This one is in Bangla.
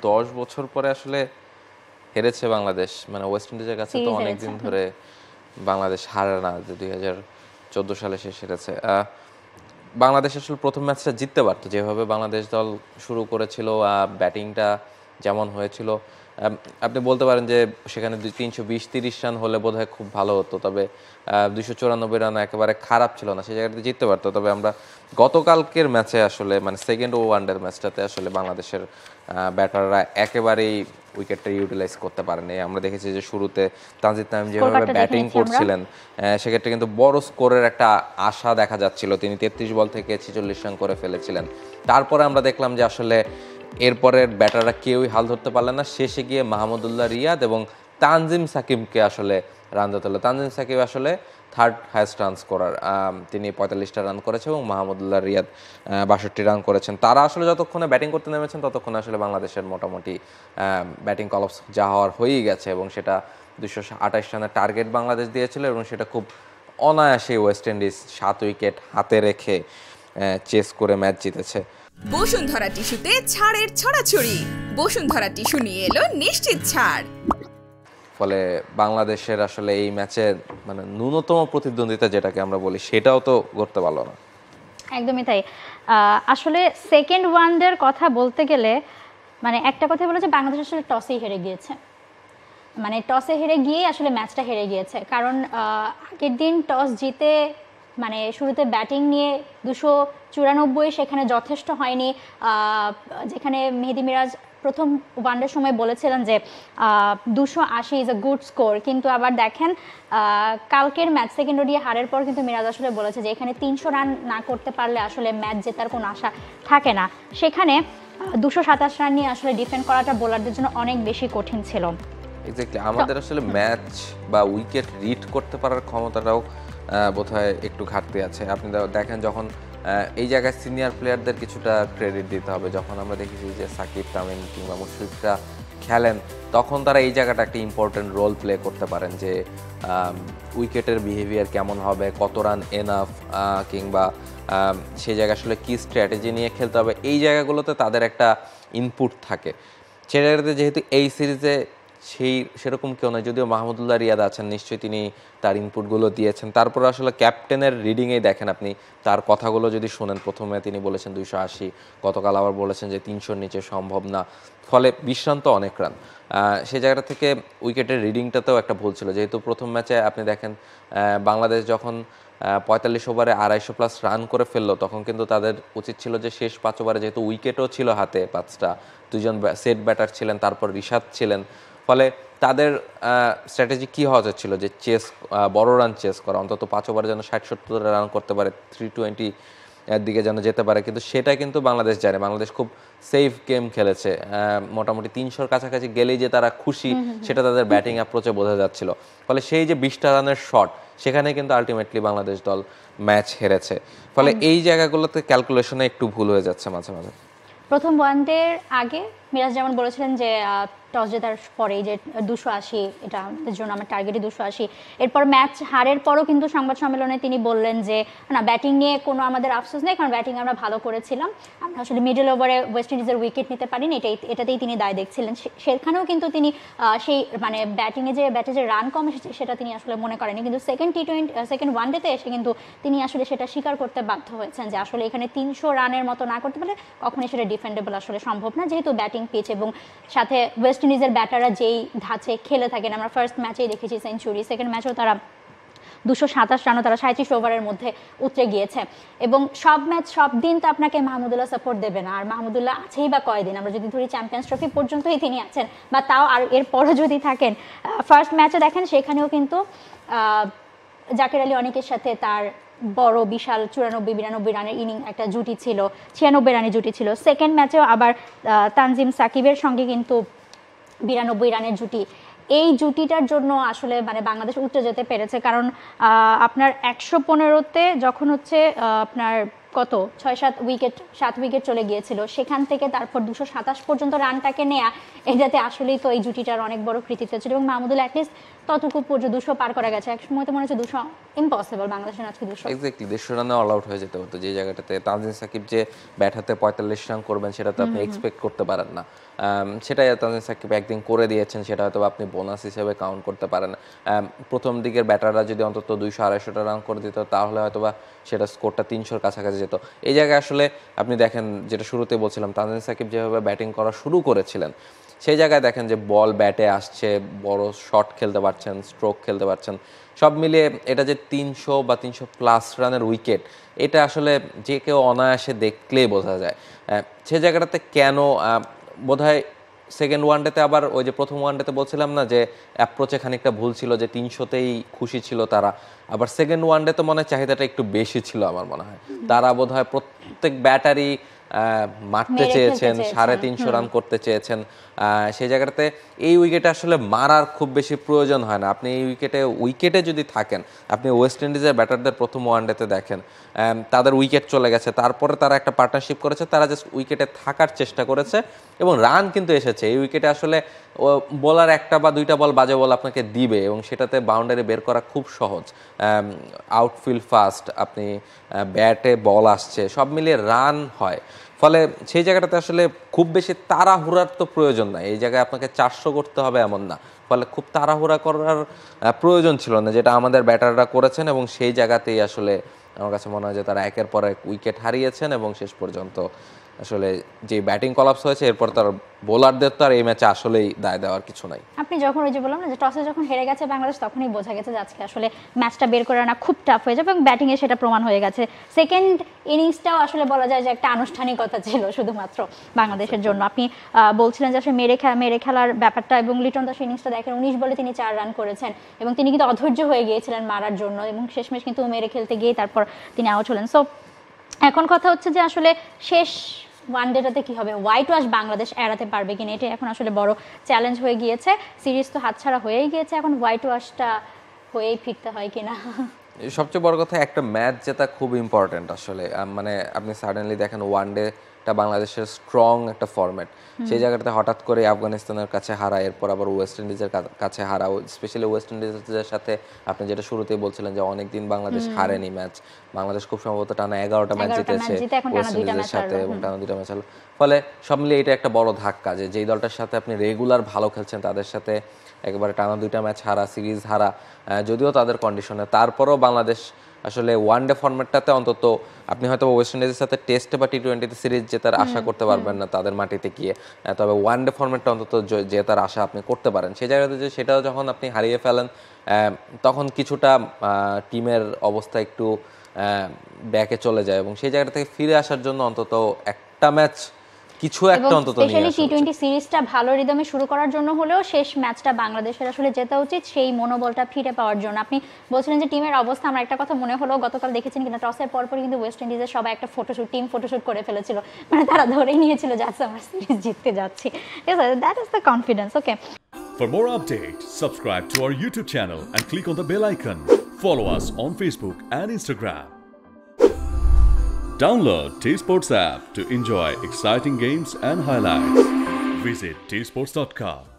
10 বছর পরে আসলে হেরেছে বাংলাদেশ, মানে ওয়েস্ট ইন্ডিজের কাছে তো অনেকদিন ধরে বাংলাদেশ হারে না, যে 2014 সালে শেষ হেরেছে। বাংলাদেশ আসলে প্রথম ম্যাচটা জিততে পারতো, যেভাবে বাংলাদেশ দল শুরু করেছিল, ব্যাটিংটা যেমন হয়েছিল। আপনি বলতে পারেন যে সেখানে 320-30 রান হলে বোধহয় খুব ভালো হতো, তবে 294 রান একেবারে খারাপ ছিল না, সেই জায়গাটাতে জিততে পারতো। তবে আমরা গতকালকের ম্যাচে আসলে মানে সেকেন্ড ওয়ানডের ম্যাচটাতে আসলে বাংলাদেশের ব্যাটাররা একেবারেই উইকেটটা ইউটিলাইজ করতে পারেনি। আমরা দেখেছি যে শুরুতে তানজিদ তামিম যেভাবে ব্যাটিং করছিলেন, সেক্ষেত্রে কিন্তু বড় স্কোরের একটা আশা দেখা যাচ্ছিল। তিনি 33 বল থেকে 46 রান করে ফেলেছিলেন। তারপরে আমরা দেখলাম যে আসলে এরপরের ব্যাটাররা কেউই হাল ধরতে পারলেন না। শেষে গিয়ে মাহমুদুল্লাহ রিয়াদ এবং তানজিম সাকিবকে আসলে রান দিতে হলো। তানজিম সাকিব আসলে থার্ড হাইয়েস্ট রান স্কোরার, তিনি 45টা রান করেছে এবং মাহমুদুল্লাহ রিয়াদ 62 রান করেছেন। তারা আসলে যতক্ষণে ব্যাটিং করতে নেমেছেন ততক্ষণে আসলে বাংলাদেশের মোটামুটি ব্যাটিং কলাপস যা হওয়ার হয়েই গেছে, এবং সেটা 228 রানের টার্গেট বাংলাদেশ দিয়েছিল এবং সেটা খুব অনায়াসে ওয়েস্ট ইন্ডিজ 7 উইকেট হাতে রেখে চেস করে ম্যাচ জিতেছে। বসুন্ধরা টিস্যুতে ছাড়ের ছড়াছড়ি। বসুন্ধরা টিস্যু নিয়ে এলো নিশ্চিত ছাড়। ফলে বাংলাদেশের আসলে এই ম্যাচে মানে ন্যূনতম প্রতিদ্বন্দ্বিতা যেটাকে আমরা বলি সেটাও তো করতে পারলো না। একদমই তাই। আসলে সেকেন্ড ওয়ানডের কথা বলতে গেলে মানে একটা কথা বলে যে বাংলাদেশ আসলে টসেই হেরে গিয়েছে, মানে টসে হেরে গিয়েই আসলে ম্যাচটা হেরে গিয়েছে। কারণ আগের দিন টস জিতে মানে শুরুতে ব্যাটিং নিয়ে 294, সেখানে যথেষ্ট হয়নি। যেখানে মেহেদী মিরাজ প্রথম ওয়ানডের সময় বলেছিলেন যে 280 ইজ আ গুড স্কোর, কিন্তু আবার দেখেন কালকের ম্যাচ সেকেন্ড ওডিআই হারের পর কিন্তু মিরাজ আসলে বলেছে যে এখানে 300 রান না করতে পারলে আসলে ম্যাচ জেতার কোনো আশা থাকে না। সেখানে 227 রান নিয়ে আসলে ডিফেন্ড করাটা বোলারদের জন্য অনেক বেশি কঠিন ছিল। এক্স্যাক্টলি, আমাদের আসলে ম্যাচ বা উইকেট রিড করতে পারার ক্ষমতাটাও বোধহয় একটু ঘাটতি আছে। আপনি দেখেন যখন এই জায়গায় সিনিয়র প্লেয়ারদের কিছুটা ক্রেডিট দিতে হবে। যখন আমরা দেখেছি যে সাকিব, তামিম কিংবা মুশফিকরা খেলেন, তখন তারা এই জায়গাটা একটা ইম্পর্টেন্ট রোল প্লে করতে পারেন, যে উইকেটের বিহেভিয়ার কেমন হবে, কত রান এনাফ, কিংবা সেই জায়গায় আসলে কী স্ট্র্যাটেজি নিয়ে খেলতে হবে, এই জায়গাগুলোতে তাদের একটা ইনপুট থাকে। সে জায়গাতে যেহেতু এই সিরিজে সেরকম কেউ নয়, যদিও মাহমুদুল্লাহ রিয়াদ আছেন, নিশ্চয়ই তিনি তার ইনপুটগুলো দিয়েছেন। তারপর আসলে ক্যাপ্টেনের রিডিংয়েই দেখেন আপনি তার কথাগুলো যদি শোনেন, প্রথমে তিনি বলেছেন 280, গতকাল আবার বলেছেন যে 300-র নিচে সম্ভব না, ফলে বিশ্রান্ত অনেক রান। সেই জায়গাটা থেকে উইকেটের রিডিংটাতেও একটা ভুল ছিল, যেহেতু প্রথম ম্যাচে আপনি দেখেন বাংলাদেশ যখন 45 ওভারে 250+ রান করে ফেললো, তখন কিন্তু তাদের উচিত ছিল যে শেষ 5 ওভারে, যেহেতু উইকেটও ছিল হাতে 5টা, 2জন সেট ব্যাটার ছিলেন, তারপর রিশাদ ছিলেন, ফলে তাদের স্ট্র্যাটেজি কী হওয়া যাচ্ছিল যে চেস, বড় রান চেস করা, অন্তত 5 ওভারে যেন 60-70 রান করতে পারে, 320 এর দিকে যেন যেতে পারে। কিন্তু সেটা কিন্তু বাংলাদেশ জানে, বাংলাদেশ খুব সেফ গেম খেলেছে। মোটামুটি 300-র কাছাকাছি গেলেই যে তারা খুশি, সেটা তাদের ব্যাটিং অ্যাপ্রোচে বোঝা যাচ্ছিল। ফলে সেই যে 20টা রানের শট, সেখানে কিন্তু আলটিমেটলি বাংলাদেশ দল ম্যাচ হেরেছে। ফলে এই জায়গাগুলোতে ক্যালকুলেশনে একটু ভুল হয়ে যাচ্ছে মাঝে মাঝে। প্রথম ওয়ানডের আগে মিরাজ যেমন বলেছিলেন যে টস জেতার পরেই যে 280, এটা আমাদের জন্য আমার টার্গেটই 280। এরপর ম্যাচ হারের পরও কিন্তু সংবাদ সম্মেলনে তিনি বললেন যে না, ব্যাটিং নিয়ে কোনো আমাদের আফসোস নেই, কারণ ব্যাটিং আমরা ভালো করেছিলাম, আমরা আসলে মিডল ওভারে ওয়েস্ট ইন্ডিজের উইকেট নিতে পারিনি, এটাতেই তিনি দায় দেখছিলেন। সেখানেও কিন্তু তিনি সেই মানে ব্যাটে যে রান কম এসেছে সেটা তিনি আসলে মনে করেনি, কিন্তু সেকেন্ড ওয়ানডেতে এসে কিন্তু তিনি আসলে সেটা স্বীকার করতে বাধ্য হয়েছেন যে আসলে এখানে 300 রানের মতো না করতে পারলে কখনোই সেটা ডিফেন্ডেবল আসলে সম্ভব না, যেহেতু ব্যাটিং পিচ এবং সাথে ওয়েস্ট ইন্ডিজের ব্যাটাররা যেই ধাঁচে খেলে থাকেন। আমরা ফার্স্ট ম্যাচেই দেখেছি সেঞ্চুরি, সেকেন্ড ম্যাচেও তারা 227 রানও তারা 37 ওভারের মধ্যে উতরে গিয়েছে। এবং সব দিন তো আপনাকে মাহমুদুল্লাহ সাপোর্ট দেবে না, আর মাহমুদুল্লাহ আছেই বা কয়দিন, আমরা যদি ধরি চ্যাম্পিয়ন্স ট্রফি পর্যন্তই তিনি আছেন, বা তাও আর এরপরও যদি থাকেন। ফার্স্ট ম্যাচে দেখেন সেখানেও কিন্তু জাকের আলী অনেকের সাথে তার বড় বিশাল 94-92 রানের একটা জুটি ছিল, 96 রানের জুটি ছিল। সেকেন্ড ম্যাচেও আবার তানজিম সাকিবের সঙ্গে কিন্তু 92 রানের জুটি। এই জুটিটার জন্য আসলে মানে বাংলাদেশ উঠে যেতে পেরেছে, কারণ আপনার 115-তে যখন হচ্ছে আপনার কত 7 উইকেট চলে গিয়েছিল, সেখান থেকে তারপর 227 পর্যন্ত রানটাকে নেয়া, এটাতে আসলেই তো এই জুটিটার অনেক বড় কৃতিত্ব ছিল। এবং মাহমুদুল্লাহ অ্যাটলিস্ট ততটুকু পর্যন্ত 200 পার করা গেছে, এক সময় তো মনে হচ্ছে 200 ইম্পসিবল, বাংলাদেশের আজকে 200 এক্স্যাক্টলি 150 রানে অল আউট হয়ে যেতে হতো, যে জায়গাটাতে তানজিম সাকিব যে ব্যাট হাতে 45 রান করবেন সেটা তো আপনি এক্সপেক্ট করতে পারেন না। সেটাই তানজিম সাকিব একদিন করে দিয়েছেন, সেটা হয়তো আপনি বোনাস হিসেবে কাউন্ট করতে পারেন। প্রথম দিকের ব্যাটাররা যদি অন্তত 200-250টা রান করে দিত তাহলে হয়তো বা সেটা স্কোরটা 300-র কাছাকাছি যেত। এই জায়গায় আসলে আপনি দেখেন, যেটা শুরুতে বলছিলাম, তানজিম সাকিব যেভাবে ব্যাটিং করা শুরু করেছিলেন সেই জায়গায় দেখেন যে বল ব্যাটে আসছে, বড় শট খেলতে পারছেন, স্ট্রোক খেলতে পারছেন, সব মিলিয়ে এটা যে 300 বা 300+ রানের উইকেট, এটা আসলে যে কেউ অনায়াসে দেখলেই বোঝা যায়। সে জায়গাটাতে কেন বোধহয় সেকেন্ড ওয়ানডেতে আবার ওই যে প্রথম ওয়ানডেতে বলছিলাম না যে অ্যাপ্রোচে খানিকটা ভুল ছিল, যে 300তেই খুশি ছিল তারা, আবার সেকেন্ড ওয়ানডেতে মনে হয় চাহিদাটা একটু বেশি ছিল আমার মনে হয়। তারা বোধহয় প্রত্যেক ব্যাটারই মারতে চেয়েছেন, 350 রান করতে চেয়েছেন। সেই জায়গাটাতে এই উইকেটে আসলে মারার খুব বেশি প্রয়োজন হয় না। আপনি এই উইকেটে যদি থাকেন, আপনি ওয়েস্ট ইন্ডিজের ব্যাটারদের প্রথম ওয়ানডেতে দেখেন, তাদের উইকেট চলে গেছে, তারপরে তারা একটা পার্টনারশিপ করেছে, তারা জাস্ট উইকেটে থাকার চেষ্টা করেছে এবং রান কিন্তু এসেছে। এই উইকেটে আসলে বোলার একটা বা দুইটা বল বাজে বল আপনাকে দিবে এবং সেটাতে বাউন্ডারি বের করা খুব সহজ। আউটফিল্ড ফাস্ট, আপনি ব্যাটে বল আসছে, সব মিলিয়ে রান হয়। ফলে সেই জায়গাটাতে আসলে খুব বেশি তাড়াহুড়ার তো প্রয়োজন নাই। এই জায়গায় আপনাকে 400 করতে হবে এমন না, ফলে খুব তাড়াহুড়া করার প্রয়োজন ছিল না, যেটা আমাদের ব্যাটাররা করেছেন এবং সেই জায়গাতেই আসলে আমার কাছে মনে হয় যে তারা একের পর এক উইকেট হারিয়েছেন এবং শেষ পর্যন্ত আসলে যে ব্যাটিং কলাপস হয়েছে এরপর তার বোলারদের তো আর এই ম্যাচে আসলেই দায় দেওয়ার কিছু নাই। আপনি যখন ওই যে বললাম না যে টসে যখন হেরে গেছে বাংলাদেশ, তখনই বোঝা গেছে যে আজকে আসলে ম্যাচটা বের করে আনা খুব টাফ হয়ে যাবে এবং ব্যাটিংয়ে সেটা প্রমাণ হয়ে গেছে। সেকেন্ড ইনিংসটাও আসলে বলা যায় যে একটা আনুষ্ঠানিকতা ছিল শুধুমাত্র বাংলাদেশের জন্য। আপনি বলছিলেন যে আসলে মেরে খেলার ব্যাপারটা, এবং লিটন দাস ইনিংসটা দেখেন 19 বলে তিনি 4 রান করেছেন এবং তিনি কিন্তু অধৈর্য হয়ে গিয়েছিলেন মারার জন্য এবং শেষমেশ কিন্তু মেরে খেলতে গিয়ে তারপর তিনি আউট হলেন। সো এখন কথা হচ্ছে যে আসলে শেষ ওয়ানডেটাতে কি হবে, হোয়াইট ওয়াশ বাংলাদেশ এড়াতে পারবে কিনা, এটা এখন আসলে বড় চ্যালেঞ্জ হয়ে গিয়েছে। সিরিজ তো হাতছাড়া হয়েই গিয়েছে, এখন হোয়াইট ওয়াশটা হয়েই ফিরতে হয় কিনা। সবচেয়ে বড় কথা, একটা ম্যাচ জেতা খুব ইম্পর্টেন্ট আসলে। মানে আপনি সাডেনলি দেখেন ওয়ানডেটা বাংলাদেশের স্ট্রং একটা ফরম্যাট, সেই জায়গাটাতে হঠাৎ করে আফগানিস্তানের কাছে হারা, এরপর আবার ওয়েস্ট ইন্ডিজের কাছে হারা, স্পেশালি ওয়েস্ট ইন্ডিজের সাথে আপনি যেটা শুরুতেই বলছিলেন যে অনেকদিন বাংলাদেশ হারেনি ম্যাচ। বাংলাদেশ খুব সম্ভবত টানা 11টা ম্যাচ জিতেছে ওয়েস্ট ইন্ডিজের সাথে এবং টানা 2টা ম্যাচ হলো। ফলে সব মিলিয়ে এটা একটা বড় ধাক্কা যে যেই দলটার সাথে আপনি রেগুলার ভালো খেলছেন তাদের সাথে একেবারে টানা 2টা ম্যাচ হারা, সিরিজ হারা, যদিও তাদের কন্ডিশনে, তারপরও বাংলাদেশ আসলে ওয়ানডে ফরম্যাটটাতে অন্তত আপনি হয়তো ওয়েস্ট ইন্ডিজের সাথে টেস্টে বা টি-20তে সিরিজ জেতার আশা করতে পারবেন না তাদের মাটিতে গিয়ে, তবে ওয়ানডে ফরম্যাটটা অন্তত জেতার আশা আপনি করতে পারেন। সেই জায়গাতে যে সেটাও যখন আপনি হারিয়ে ফেলেন তখন কিছুটা টিমের অবস্থা একটু ব্যাকে চলে যায় এবং সেই জায়গা থেকে ফিরে আসার জন্য অন্তত একটা ম্যাচ কিছু একটা অন্তত নিয়ে আসা উচিত। স্পেশালি টি-20 সিরিজটা ভালো রিদমে শুরু করার জন্য হলেও শেষ ম্যাচটা বাংলাদেশের আসলে জেতা উচিত, সেই মনোবলটা ফিরে পাওয়ার জন্য। আপনি বলছিলেন যে টিমের অবস্থা, আমার একটা কথা মনে হলো, গতকাল দেখেছেন কিনা টসের পরপরই কিন্তু ওয়েস্ট ইন্ডিজের সবাই একটা টিম ফটোশুট করে ফেলেছিল, মানে তারা ধরেই নিয়েছিল যে আজকে আমরা সিরিজ জিততে যাচ্ছি। That is the confidence. Okay, For more updates, subscribe to our YouTube channel and click on the bell icon. Follow us on Facebook and Instagram. Download T-Sports app to enjoy exciting games and highlights. Visit tsports.com.